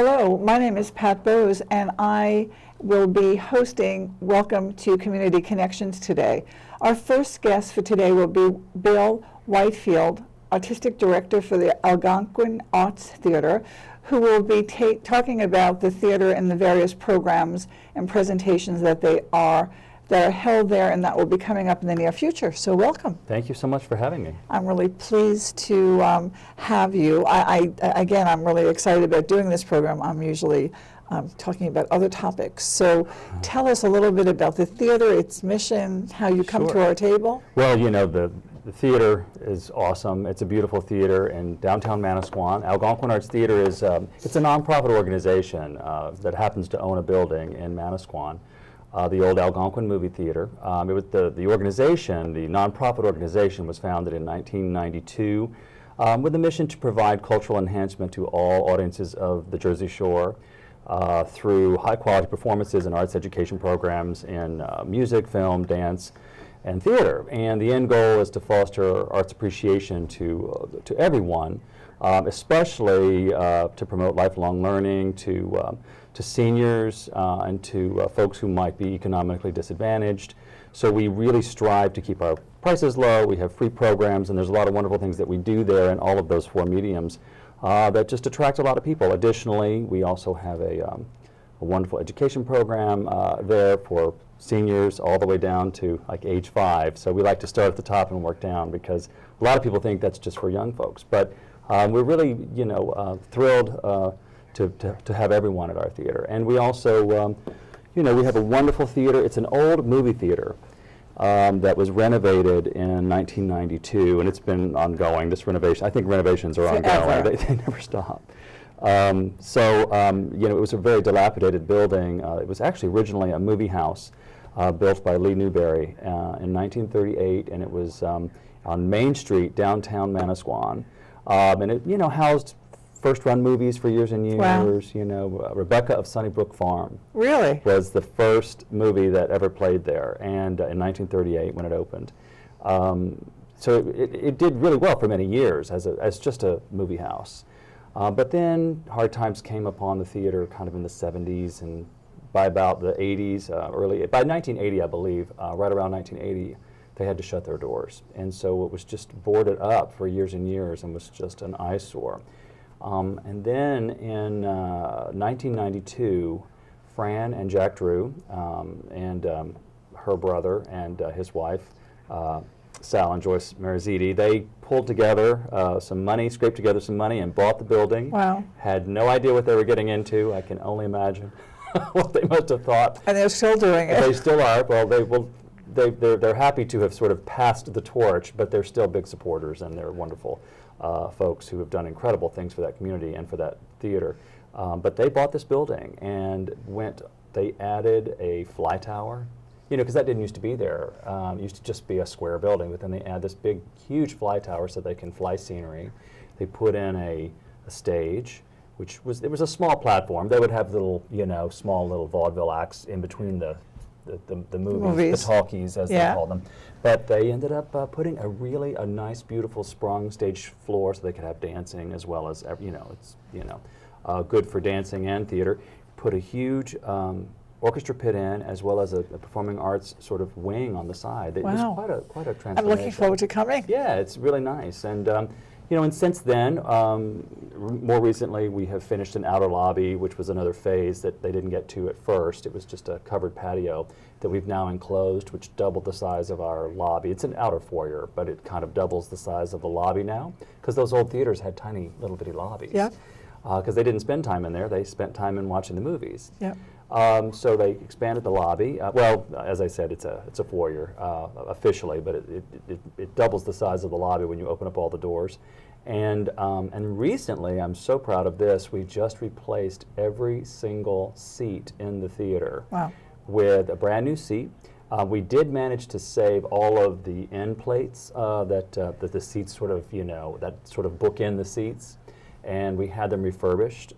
Hello, my name is Pat Bohse, and I will be hosting Welcome to Community Connections today. Our first guest for today will be Bill Whitefield, Artistic Director for the Algonquin Arts Theatre, who will be talking about the theater and the various programs and presentations that are held there and that will be coming up in the near future. So welcome. Thank you so much for having me. I'm really pleased to have you. Again, I'm really excited about doing this program. I'm usually talking about other topics. So tell us a little bit about the theater, its mission, how you come to our table. Well, you know, the theater is awesome. It's a beautiful theater in downtown Manasquan. Algonquin Arts Theatre is it's a nonprofit organization that happens to own a building in Manasquan. The old Algonquin Movie Theater. It was the organization, the nonprofit organization, was founded in 1992 with the mission to provide cultural enhancement to all audiences of the Jersey Shore through high-quality performances and arts education programs in music, film, dance, and theater. And the end goal is to foster arts appreciation to everyone, especially to promote lifelong learning, to seniors and to folks who might be economically disadvantaged. So we really strive to keep our prices low. We have free programs, and there's a lot of wonderful things that we do there in all of those four mediums that just attract a lot of people. Additionally, we also have a wonderful education program there for seniors all the way down to like age 5. So we like to start at the top and work down because a lot of people think that's just for young folks. But we're really, thrilled to have everyone at our theater. And we also, we have a wonderful theater. It's an old movie theater that was renovated in 1992, and it's been ongoing, this renovation. I think renovations are ongoing. They never stop. It was a very dilapidated building. It was actually originally a movie house built by Lee Newberry in 1938, and it was on Main Street, downtown Manasquan. And it, housed first-run movies for years and years. Wow. Rebecca of Sunnybrook Farm. Really? Was the first movie that ever played there, and in 1938 when it opened. So it did really well for many years as just a movie house. But then hard times came upon the theater kind of in the 70s, and by about the 80s, by 1980, I believe, right around 1980, they had to shut their doors. And so it was just boarded up for years and years and was just an eyesore. And then in 1992, Fran and Jack Drew and her brother and his wife, Sal and Joyce Mariziti, they pulled together some money, scraped together some money, and bought the building. Wow. Had no idea what they were getting into. I can only imagine what they must have thought. And they're still doing it. They still are. Well, they're happy to have sort of passed the torch, but they're still big supporters, and they're wonderful folks who have done incredible things for that community and for that theater. But they bought this building and they added a fly tower, because that didn't used to be there. It used to just be a square building, but then they add this big, huge fly tower so they can fly scenery. They put in a stage, it was a small platform. They would have little, small little vaudeville acts in between the movies, the talkies as they call them. But they ended up putting a nice, beautiful sprung stage floor so they could have dancing as well as, it's good for dancing and theater. Put a huge orchestra pit in as well as a performing arts sort of wing on the side. It was quite a transformation. I'm looking forward to coming. Yeah, it's really nice. And and since then, more recently, we have finished an outer lobby, which was another phase that they didn't get to at first. It was just a covered patio that we've now enclosed, which doubled the size of our lobby. It's an outer foyer, but it kind of doubles the size of the lobby now, because those old theaters had tiny little bitty lobbies. Yeah. Because they didn't spend time in there, they spent time in watching the movies. Yeah. So they expanded the lobby. As I said, it's a foyer officially, but it doubles the size of the lobby when you open up all the doors. And recently, I'm so proud of this, we just replaced every single seat in the theater with a brand new seat. We did manage to save all of the end plates that the seats sort of, that sort of bookend the seats. And we had them refurbished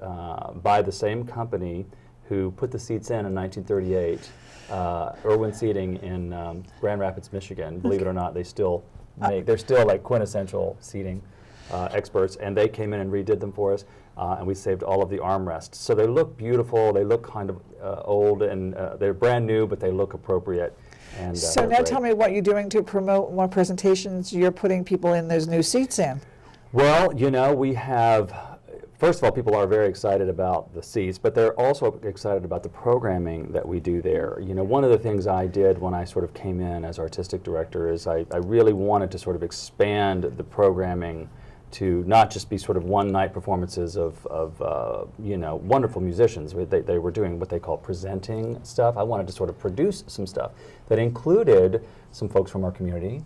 by the same company who put the seats in 1938, Irwin Seating in Grand Rapids, Michigan. Believe it or not, they're still like quintessential seating experts, and they came in and redid them for us. and we saved all of the armrests. So they look beautiful, they look kind of old, and they're brand new, but they look appropriate. And, So they're now great. tell me what you're doing to promote more presentations you're putting people in those new seats in. Well, you know, we have, first of all, people are very excited about the seats, but they're also excited about the programming that we do there. You know, one of the things I did when I sort of came in as artistic director is I really wanted to sort of expand the programming to not just be sort of one-night performances of you know, wonderful musicians. They were doing what they call presenting stuff. I wanted to sort of produce some stuff that included some folks from our community,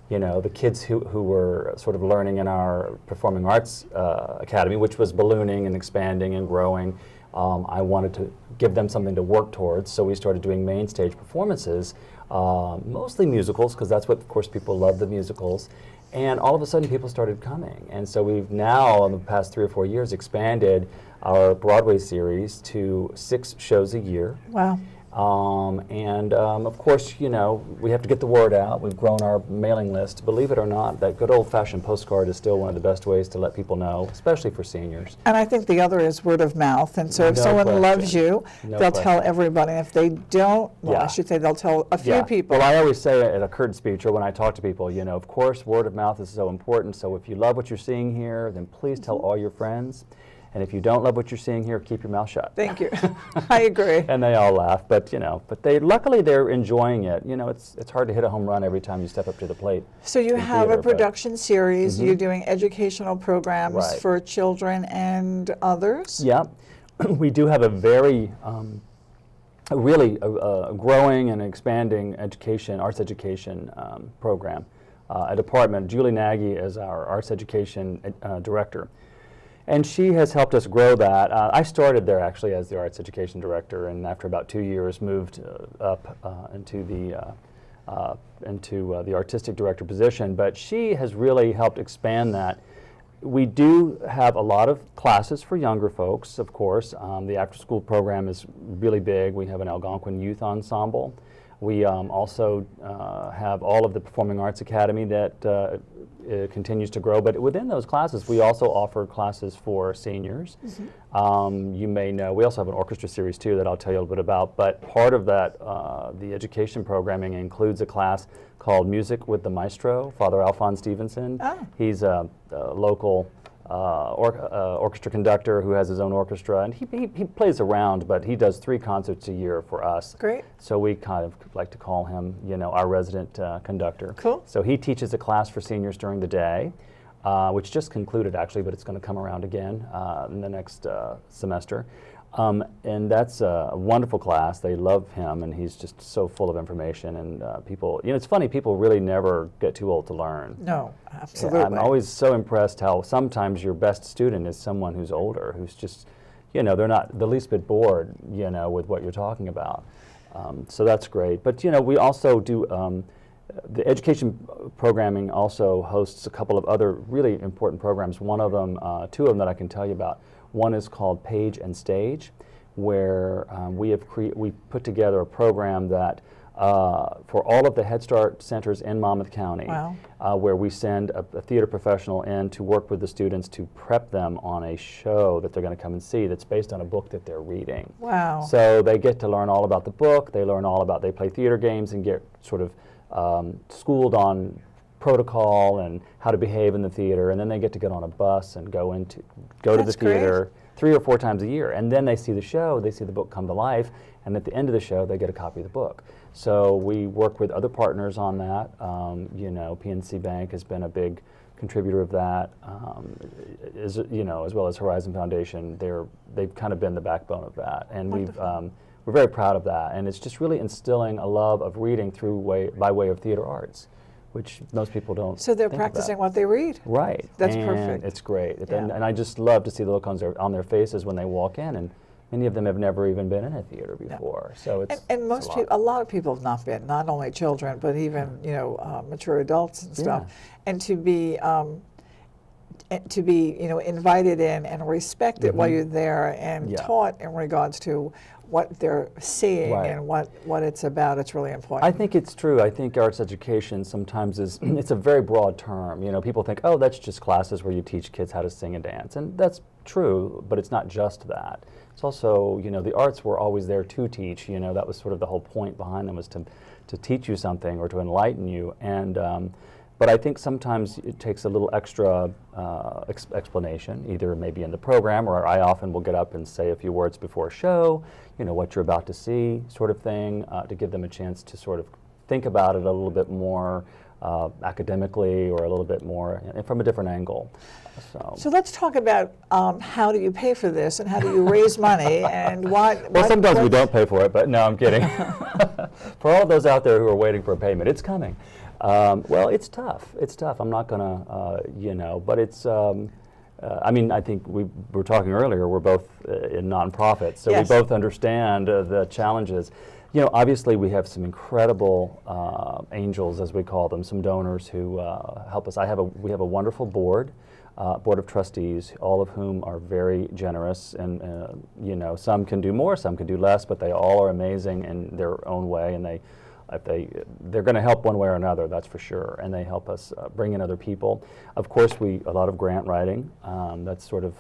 you know, the kids who were sort of learning in our Performing Arts Academy, which was ballooning and expanding and growing. I wanted to give them something to work towards, so we started doing main stage performances, mostly musicals, because that's what, of course, people love, the musicals. And all of a sudden, people started coming. And so we've now, in the past 3 or 4 years, expanded our Broadway series to 6 shows a year. Wow. Of course, you know, we have to get the word out. We've grown our mailing list. Believe it or not, that good old-fashioned postcard is still one of the best ways to let people know, especially for seniors. And I think the other is word of mouth. And so if No someone question. loves you, No they'll tell question. everybody. If they don't, well, I Yeah. should say they'll tell a few people. Well, I always say at a curtain speech or when I talk to people, you know, of course, word of mouth is so important. So if you love what you're seeing here, then please tell all your friends. And if you don't love what you're seeing here, keep your mouth shut. Thank you. I agree. And they all laugh, but you know, luckily they're enjoying it. You know, it's hard to hit a home run every time you step up to the plate. So you in have theater, a but- production series. You're doing educational programs Right. for children and others. Yeah, we do have a very, really growing and expanding arts education program. A department. Julie Nagy is our arts education director. And she has helped us grow that. I started there actually as the arts education director, and after about 2 years moved up into the artistic director position. But she has really helped expand that. We do have a lot of classes for younger folks, of course. The after-school program is really big. We have an Algonquin Youth Ensemble. We also have all of the Performing Arts Academy that continues to grow, but within those classes we also offer classes for seniors. You may know we also have an orchestra series too that I'll tell you a little bit about, but part of that, the education programming includes a class called Music with the Maestro, Father Alphonse Stevenson. Oh. He's a local orchestra conductor who has his own orchestra, and he plays around, but he does 3 concerts a year for us. Great. So we kind of like to call him, you know, our resident conductor. Cool. So he teaches a class for seniors during the day, which just concluded actually, but it's going to come around again in the next semester. And that's a wonderful class. They love him, and he's just so full of information. And people, you know, it's funny, people really never get too old to learn. No, absolutely. I'm always so impressed how sometimes your best student is someone who's older, who's just, you know, they're not the least bit bored, you know, with what you're talking about. So that's great. But, you know, we also do, the education programming also hosts a couple of other really important programs. One of them, 2 of them that I can tell you about. One is called Page and Stage, where we put together a program that for all of the Head Start centers in Monmouth County, Wow. Where we send a theater professional in to work with the students to prep them on a show that they're going to come and see that's based on a book that they're reading. Wow. So they get to learn all about the book, they play theater games and get sort of schooled on protocol and how to behave in the theater, and then they get to get on a bus and go to the That's great. theater 3 or 4 times a year, and then they see the show, they see the book come to life, and at the end of the show they get a copy of the book. So we work with other partners on that. You know, PNC Bank has been a big contributor of that, you know, as well as Horizon Foundation. They've kind of been the backbone of that, and we're very proud of that, and it's just really instilling a love of reading by way of theater arts, which most people don't. So they're think practicing about. what they read. Right. That's and perfect. It's great. Yeah. And I just love to see the look on their faces when they walk in, and many of them have never even been in a theater before. So it's And it's most a people, lot. a lot of people have not been, not only children, but even, you know, mature adults and stuff. Yeah. And to be, you know, invited in and respected while you're there and Yeah. taught in regards to what they're seeing Right. and what it's about, it's really important. I think it's true. I think arts education sometimes is, it's a very broad term. You know, people think, oh, that's just classes where you teach kids how to sing and dance. And that's true, but it's not just that. It's also, the arts were always there to teach. That was sort of the whole point behind them, was to teach you something or to enlighten you. And but I think sometimes it takes a little extra explanation, either maybe in the program, or I often will get up and say a few words before a show, what you're about to see, sort of thing, to give them a chance to sort of think about it a little bit more academically, or a little bit more from a different angle. So let's talk about how do you pay for this, and how do you raise money, and what... Well, sometimes we don't pay for it, but no, I'm kidding. For all those out there who are waiting for a payment, it's coming. Well, it's tough. It's tough. I'm not going to, but it's, I think we were talking earlier, we're both in nonprofits, so yes. we both understand the challenges. Obviously we have some incredible angels, as we call them, some donors who help us. We have a wonderful board of trustees, all of whom are very generous, and some can do more, some can do less, but they all are amazing in their own way, and they're going to help one way or another, that's for sure, and they help us bring in other people. Of course, a lot of grant writing. That's sort of,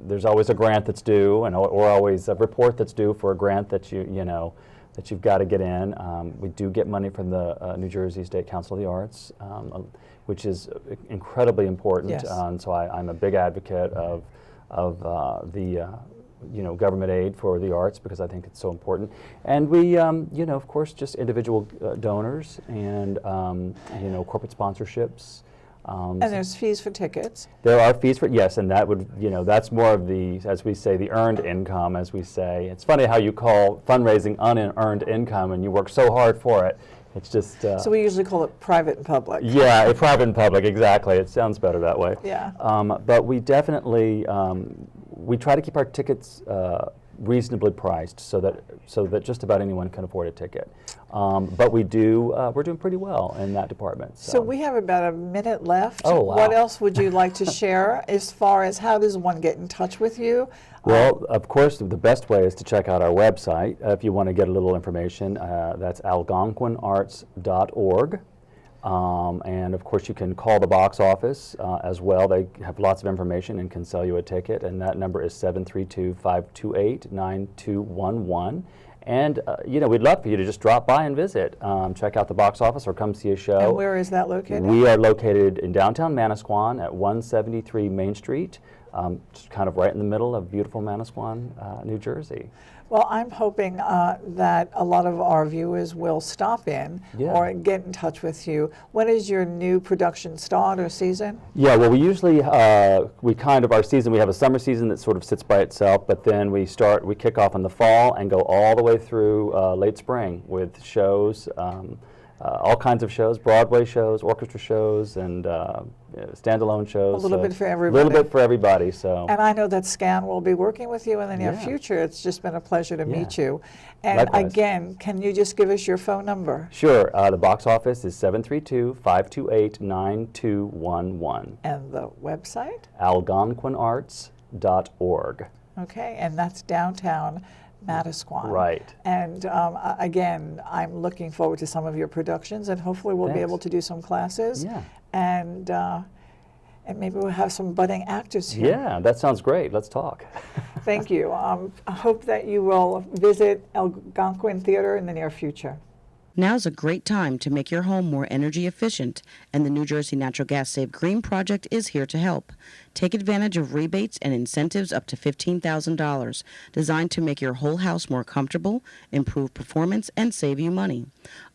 there's always a grant that's due, or always a report that's due for a grant that that you've got to get in. We do get money from the New Jersey State Council of the Arts, which is incredibly important. Yes. So I'm a big advocate of the government aid for the arts, because I think it's so important. And we, of course, just individual donors and, corporate sponsorships. And there's fees for tickets. There are fees for, yes, and that would, that's more of the, as we say, the earned income, as we say. It's funny how you call fundraising unearned income, and you work so hard for it. It's just... so we usually call it private and public. Yeah, private and public, exactly. It sounds better that way. Yeah. But we definitely, we try to keep our tickets reasonably priced, so that just about anyone can afford a ticket. But we're doing pretty well in that department. So we have about a minute left. Oh, wow. What else would you like to share as far as how does one get in touch with you? Well, of course, the best way is to check out our website if you want to get a little information. That's algonquinarts.org. And of course, you can call the box office as well. They have lots of information and can sell you a ticket, and that number is 732-528-9211. And we'd love for you to just drop by and visit, check out the box office, or come see a show. And where is that located? We are located in downtown Manasquan at 173 Main Street, just kind of right in the middle of beautiful Manasquan, New Jersey. Well, I'm hoping that a lot of our viewers will stop in or get in touch with you. When is your new production start or season? Yeah, well, we usually, our season, we have a summer season that sort of sits by itself, but then we kick off in the fall and go all the way through late spring with shows, all kinds of shows, Broadway shows, orchestra shows, and standalone shows. A little bit for everybody. A little bit for everybody. So. And I know that Scan will be working with you in the near future. It's just been a pleasure to meet you. And likewise. Again, can you just give us your phone number? Sure. The box office is 732-528-9211. And the website? algonquinarts.org. Okay, and that's downtown Manasquan. Right. And again, I'm looking forward to some of your productions, and hopefully we'll be able to do some classes. Yeah. And maybe we'll have some budding actors here. Yeah, that sounds great. Let's talk. Thank you. I hope that you will visit Algonquin Theatre in the near future. Now's a great time to make your home more energy efficient, and the New Jersey Natural Gas Save Green project is here to help. Take advantage of rebates and incentives up to $15,000, designed to make your whole house more comfortable, improve performance, and save you money.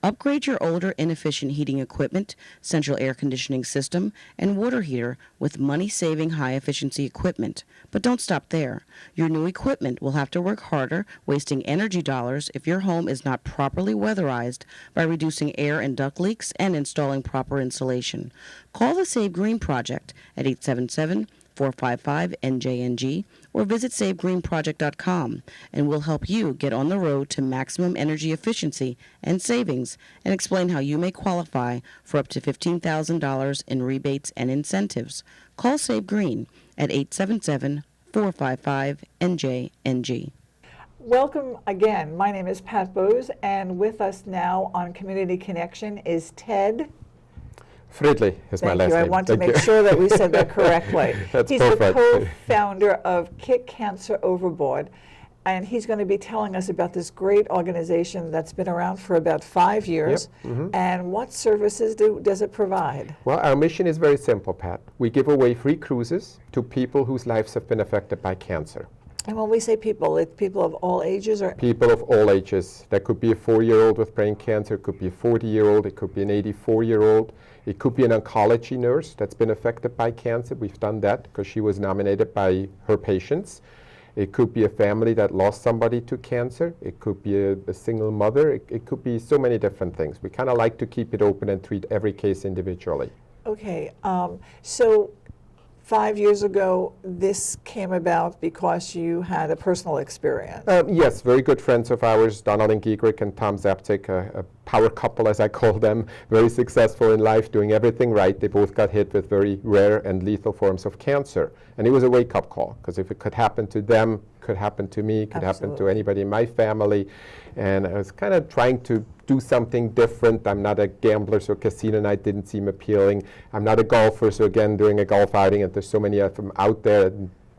Upgrade your older, inefficient heating equipment, central air conditioning system, and water heater with money-saving, high-efficiency equipment. But don't stop there. Your new equipment will have to work harder, wasting energy dollars if your home is not properly weatherized, by reducing air and duct leaks and installing proper insulation. Call the Save Green Project at 877-455-NJNG or visit SaveGreenProject.com, and we'll help you get on the road to maximum energy efficiency and savings, and explain how you may qualify for up to $15,000 in rebates and incentives. Call Save Green at 877-455-NJNG. Welcome again. My name is Pat Bohse, and with us now on Community Connection is Ted Friedli is my Thank last you. name. I want to Thank make you. sure that we said that correctly. That's He's perfect. the co-founder of Kick Cancer Overboard, and he's going to be telling us about this great organization that's been around for about 5 years. And what services does it provide? Well, our mission is very simple, Pat. We give away free cruises to people whose lives have been affected by cancer. And when we say people, it's people of all ages, or People of all ages. That could be a 4-year-old with brain cancer, it could be a 40-year-old, it could be an 84-year-old, it could be an oncology nurse that's been affected by cancer. We've done that because she was nominated by her patients. It could be a family that lost somebody to cancer. It could be a single mother. It could be so many different things. We kind of like to keep it open and treat every case individually. Okay, so 5 years ago, this came about because you had a personal experience. Yes, very good friends of ours, Donald and Giegrick and Tom Zapcic, a power couple as I call them, very successful in life, doing everything right. They both got hit with very rare and lethal forms of cancer. And it was a wake-up call, because if it could happen to them, it could happen to me, it could happen to anybody in my family. And I was kind of trying to do something different. I'm not a gambler, so casino night didn't seem appealing. I'm not a golfer, so again, doing a golf outing, and there's so many of them out there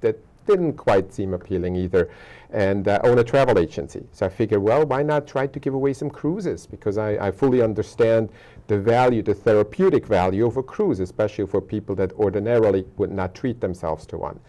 that didn't quite seem appealing either. And own a travel agency. So I figured, well, why not try to give away some cruises? Because I fully understand the value, the therapeutic value of a cruise, especially for people that ordinarily would not treat themselves to one.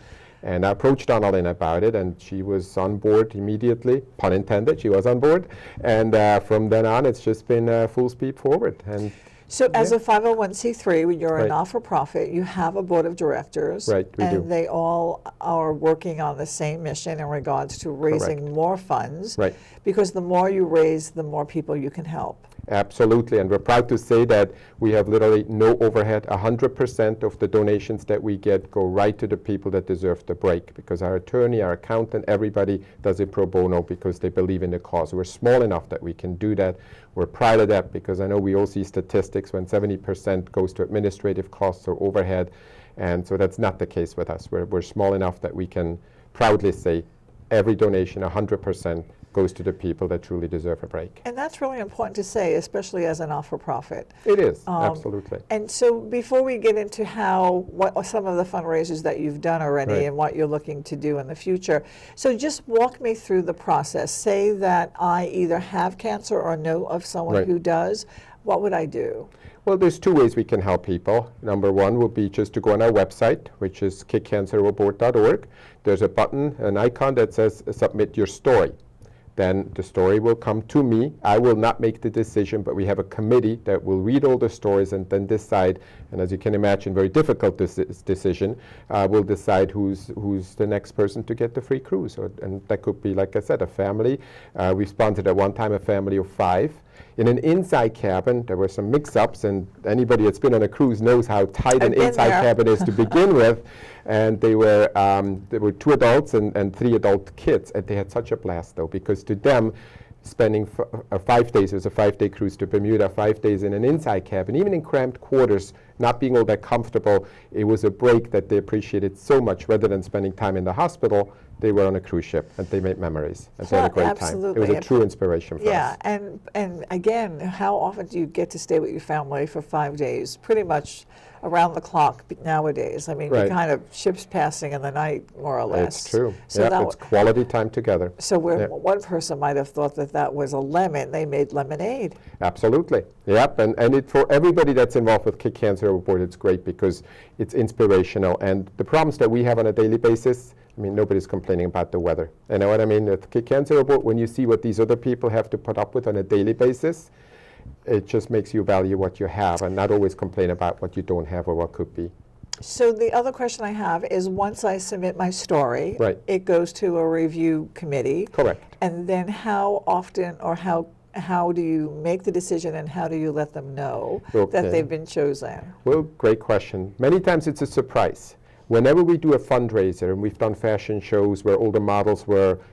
And I approached Donalyn about it, and she was on board immediately, pun intended, she was on board. And from then on, it's just been full speed forward. And So as a 501c3, you're a Right. not-for-profit, you have a board of directors. Right, we do. And they all are working on the same mission in regards to raising Correct. more funds. Right. Because the more you raise, the more people you can help. Absolutely, and we're proud to say that we have literally no overhead. 100% of the donations that we get go right to the people that deserve the break, because our attorney, our accountant, everybody does it pro bono because they believe in the cause. We're small enough that we can do that. We're proud of that, because I know we all see statistics when 70% goes to administrative costs or overhead, and so that's not the case with us. We're small enough that we can proudly say every donation, 100%, goes to the people that truly deserve a break. And that's really important to say, especially as a not-for-profit. It is, absolutely. And so before we get into what are some of the fundraisers that you've done already Right. and what you're looking to do in the future, so just walk me through the process. Say that I either have cancer or know of someone Right. who does, what would I do? Well, there's two ways we can help people. Number one would be just to go on our website, which is kickcanceroverboard.org. There's a button, an icon that says submit your story. Then the story will come to me. I will not make the decision, but we have a committee that will read all the stories and then decide, and as you can imagine, very difficult decision, will decide who's the next person to get the free cruise. And that could be, like I said, a family. We sponsored at one time a family of 5. In an inside cabin, there were some mix-ups, and anybody that's been on a cruise knows how tight an I've been inside there. cabin is to begin with. And there were 2 adults and 3 adult kids, and they had such a blast, though, because to them, spending 5 days, it was a 5-day cruise to Bermuda, 5 days in an inside cabin, even in cramped quarters, not being all that comfortable, it was a break that they appreciated so much. Rather than spending time in the hospital, they were on a cruise ship, and they made memories, and they had a great time. It Absolutely. was a true inspiration for Yeah, us. and again, how often do you get to stay with your family for 5 days? Pretty much around the clock nowadays. I mean, Right. you kind of ships passing in the night, more or less. It's true. So Yeah, that it's quality time together. So where Yeah. one person might have thought that that was a lemon, they made lemonade. Absolutely. Yep. And it, for everybody that's involved with Kick Cancer Overboard, it's great because it's inspirational. And the problems that we have on a daily basis, I mean, nobody's complaining about the weather. You know what I mean? With Kick Cancer Overboard, when you see what these other people have to put up with on a daily basis, it just makes you value what you have and not always complain about what you don't have or what could be. So the other question I have is, once I submit my story, Right. it goes to a review committee. Correct. And then how often or how do you make the decision, and how do you let them know Okay. that they've been chosen? Well, great question. Many times it's a surprise. Whenever we do a fundraiser, and we've done fashion shows where all the models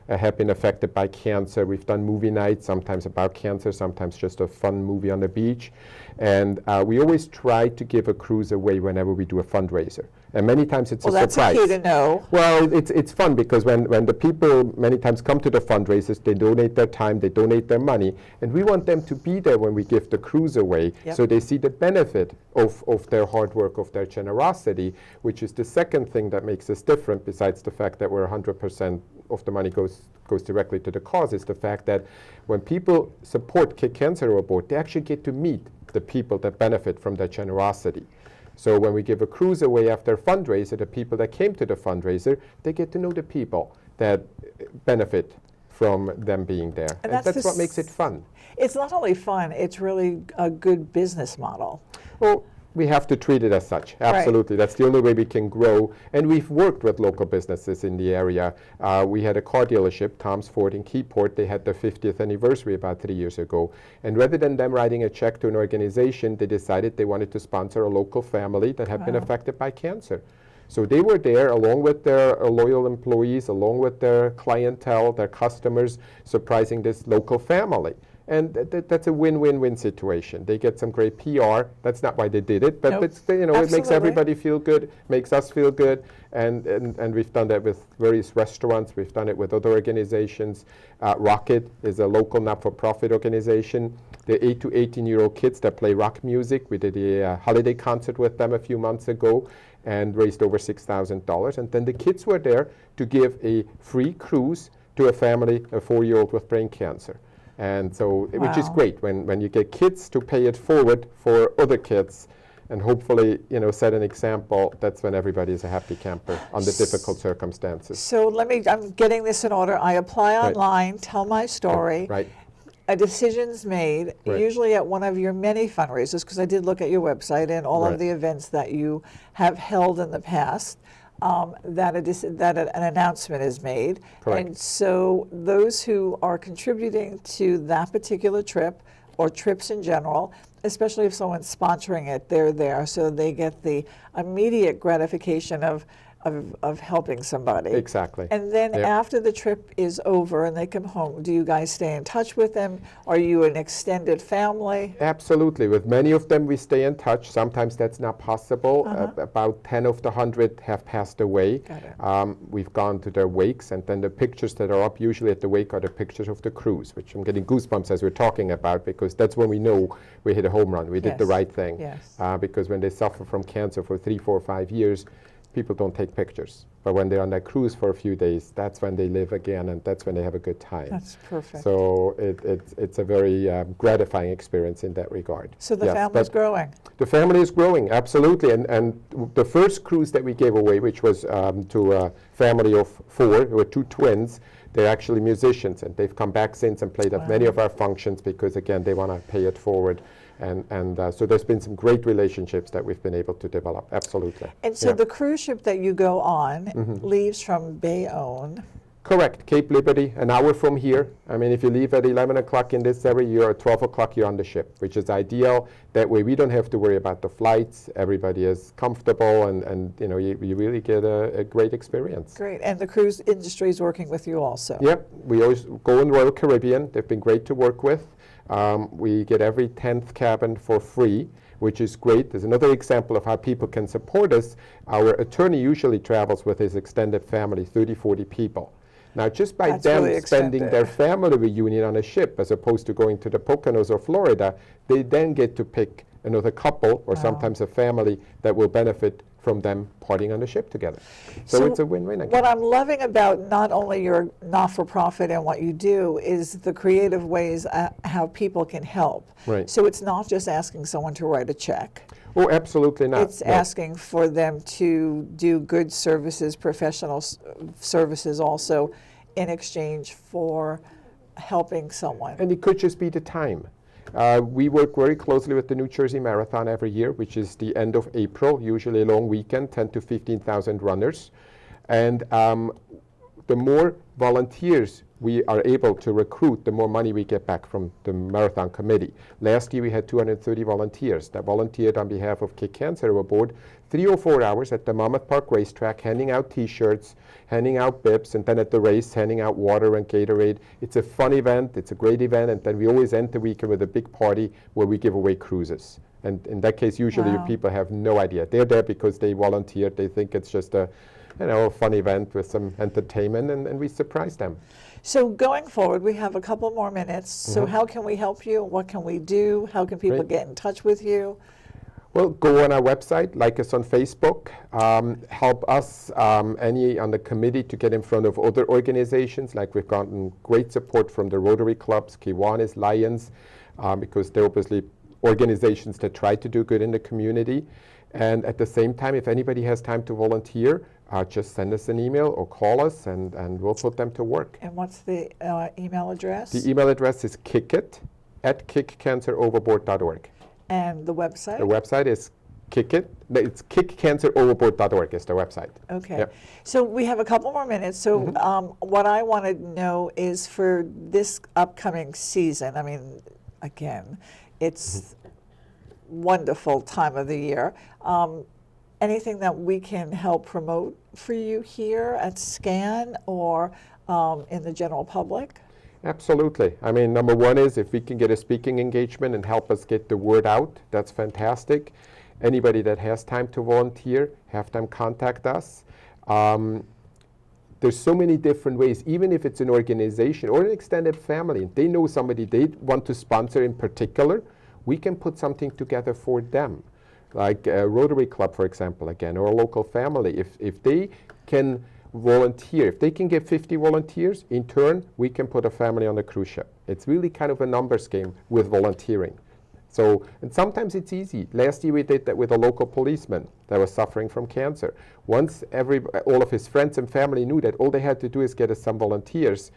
have been affected by cancer, we've done movie nights, sometimes about cancer, sometimes just a fun movie on the beach, and we always try to give a cruise away whenever we do a fundraiser. And many times it's Well, a that's surprise. a key to know. Well, it's fun because when the people many times come to the fundraisers, they donate their time, they donate their money, and we want them to be there when we give the cruise away, Yep. so they see the benefit of their hard work, of their generosity, which is the second thing that makes us different, besides the fact that we're 100% of the money goes directly to the cause, is the fact that when people support Kick Cancer Overboard, they actually get to meet the people that benefit from their generosity. So when we give a cruise away after a fundraiser, the people that came to the fundraiser, they get to know the people that benefit from them being there. And And that's that's what makes it fun. It's not only fun, it's really a good business model. Well, we have to treat it as such, absolutely. That's the only way we can grow. And we've worked with local businesses in the area. We had a car dealership, Tom's Ford in Keyport. They had their 50th anniversary about 3 years ago. And rather than them writing a check to an organization, they decided they wanted to sponsor a local family that had been affected by cancer. So they were there along with their loyal employees, along with their clientele, their customers, surprising this local family. And that's a win-win-win situation. They get some great PR. That's not why they did it, but Nope. it's, it makes Absolutely. everybody feel good, makes us feel good, and we've done that with various restaurants. We've done it with other organizations. Rocket is a local not-for-profit organization. The 8 to 18-year-old kids that play rock music, we did a holiday concert with them a few months ago and raised over $6,000. And then the kids were there to give a free cruise to a family, a 4-year-old with brain cancer. And so, which is Wow. great when you get kids to pay it forward for other kids, and hopefully, set an example. That's when everybody is a happy camper under difficult circumstances. So I'm getting this in order. I apply Right. online, tell my story. Right. A decision's made, Right. usually at one of your many fundraisers, because I did look at your website and all Right. of the events that you have held in the past, that an announcement is made. Correct. And so those who are contributing to that particular trip, or trips in general, especially if someone's sponsoring it, they're there, so they get the immediate gratification of helping somebody. Exactly. And then Yep. after the trip is over and they come home, do you guys stay in touch with them? Are you an extended family? Absolutely. With many of them, we stay in touch. Sometimes that's not possible. About 10 of the 100 have passed away. Got it. We've gone to their wakes, and then the pictures that are up usually at the wake are the pictures of the cruise, which I'm getting goosebumps as we're talking about, because that's when we know we hit a home run. We did the Yes. right thing. Yes. Because when they suffer from cancer for 3, 4, 5 years, people don't take pictures. But when they're on that cruise for a few days, that's when they live again, and that's when they have a good time. That's perfect. So it's a very gratifying experience in that regard. So the Yes, family's but growing. the family is growing, absolutely. And the first cruise that we gave away, which was to a family of 4, there were 2 twins. They're actually musicians, and they've come back since and played at many of our functions because, again, they want to pay it forward. And so there's been some great relationships that we've been able to develop, absolutely. And so Yeah. the cruise ship that you go on leaves from Bayonne. Correct, Cape Liberty, an hour from here. I mean, if you leave at 11 o'clock in this area, you're at 12 o'clock, you're on the ship, which is ideal. That way we don't have to worry about the flights. Everybody is comfortable, and you really get a great experience. Great. And the cruise industry is working with you also. Yep, we always go in Royal Caribbean. They've been great to work with. We get every 10th cabin for free, which is great. There's another example of how people can support us. Our attorney usually travels with his extended family, 30, 40 people. Now, just by That's them really spending extended. their family reunion on a ship, as opposed to going to the Poconos or Florida, they then get to pick another couple or sometimes a family that will benefit from them partying on the ship together. So it's a win-win. What I'm loving about not only your not-for-profit and what you do is the creative ways how people can help. Right. So it's not just asking someone to write a check. Oh, absolutely not. It's No. asking for them to do good services, professional services also, in exchange for helping someone. And it could just be the time. We work very closely with the New Jersey Marathon every year, which is the end of April, usually a long weekend, 10 to 15,000 runners. And the more volunteers we are able to recruit, the more money we get back from the marathon committee. Last year we had 230 volunteers that volunteered on behalf of Kick Cancer Overboard 3 or 4 hours at the Monmouth Park racetrack, handing out T-shirts, handing out bibs, and then at the race, handing out water and Gatorade. It's a fun event, it's a great event, and then we always end the weekend with a big party where we give away cruises. And in that case, usually Wow. people have no idea. They're there because they volunteered. They think it's just a fun event with some entertainment, and we surprise them. So going forward, we have a couple more minutes. So how can we help you? What can we do? How can people Great. get in touch with you? Well, go on our website, like us on Facebook, help us, any on the committee, to get in front of other organizations. Like we've gotten great support from the Rotary Clubs, Kiwanis, Lions, because they're obviously organizations that try to do good in the community. And at the same time, if anybody has time to volunteer, just send us an email or call us, and we'll put them to work. And what's the email address? The email address is kickit@kickcanceroverboard.org. And the website? The website is it's kickcanceroverboard.org is the website. Okay. Yep. So we have a couple more minutes. So what I want to know is for this upcoming season, I mean, again, it's wonderful time of the year. Anything that we can help promote for you here at SCAN or in the general public? Absolutely. I mean, number one is if we can get a speaking engagement and help us get the word out, that's fantastic. Anybody that has time to volunteer, have them contact us. There's so many different ways, even if it's an organization or an extended family, they know somebody they want to sponsor in particular, we can put something together for them. Like a Rotary Club, for example, again, or a local family. If they can volunteer, if they can get 50 volunteers, in turn, we can put a family on a cruise ship. It's really kind of a numbers game with volunteering. So, and sometimes it's easy. Last year we did that with a local policeman that was suffering from cancer. Once all of his friends and family knew that all they had to do is get us some volunteers,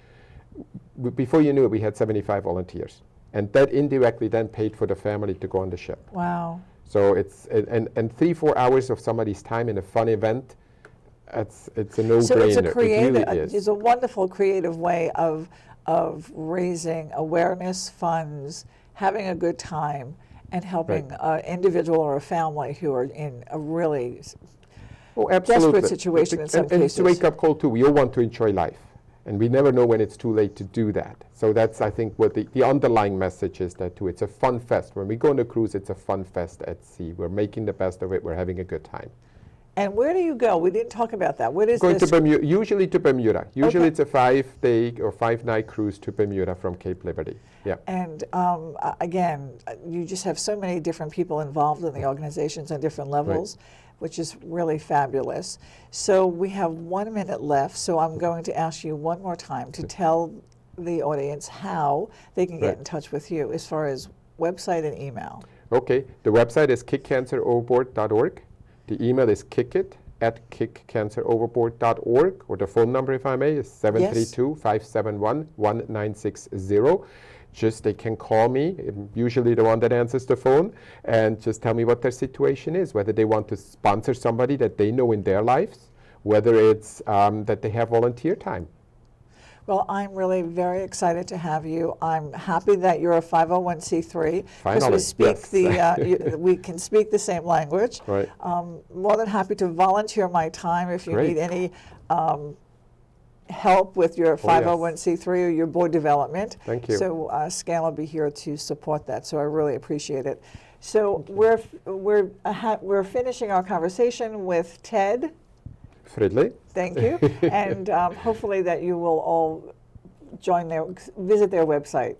before you knew it, we had 75 volunteers. And that indirectly then paid for the family to go on the ship. Wow. So it's, and 3-4 hours of somebody's time in a fun event, it's a no-brainer. So it's a creative, It really is. it's a wonderful creative way of raising awareness, funds, having a good time, and helping an individual or a family who are in a really desperate situation in some and it's a cases. wake-up call too. We all want to enjoy life, and we never know when it's too late to do that. So that's, I think, what the underlying message is that too. It's a fun fest. When we go on a cruise, it's a fun fest at sea. We're making the best of it. We're having a good time. And where do you go? We didn't talk about that. What is Going this? to Bermuda, usually to Bermuda. Usually Okay. it's a 5-day or 5-night cruise to Bermuda from Cape Liberty. Yeah. And again, you just have so many different people involved in the organizations on different levels, which is really fabulous. So we have 1 minute left, so I'm going to ask you one more time to tell the audience how they can get Right. in touch with you as far as website and email. Okay, the website is kickcanceroverboard.org. The email is kickit@kickcanceroverboard.org, or the phone number, if I may, is 732-571-1960. Just, they can call me, usually the one that answers the phone, and just tell me what their situation is, whether they want to sponsor somebody that they know in their lives, whether it's that they have volunteer time. Well, I'm really very excited to have you. I'm happy that you're a 501c3 because we Finally, speak yes. we can speak the same language. Right. More than happy to volunteer my time if you Great. need any help with your yes. 501c3 or your board development. Thank you. So SCAN will be here to support that. So I really appreciate it. So we're finishing our conversation with Ted. Friedli? Thank you. And hopefully that you will all visit their website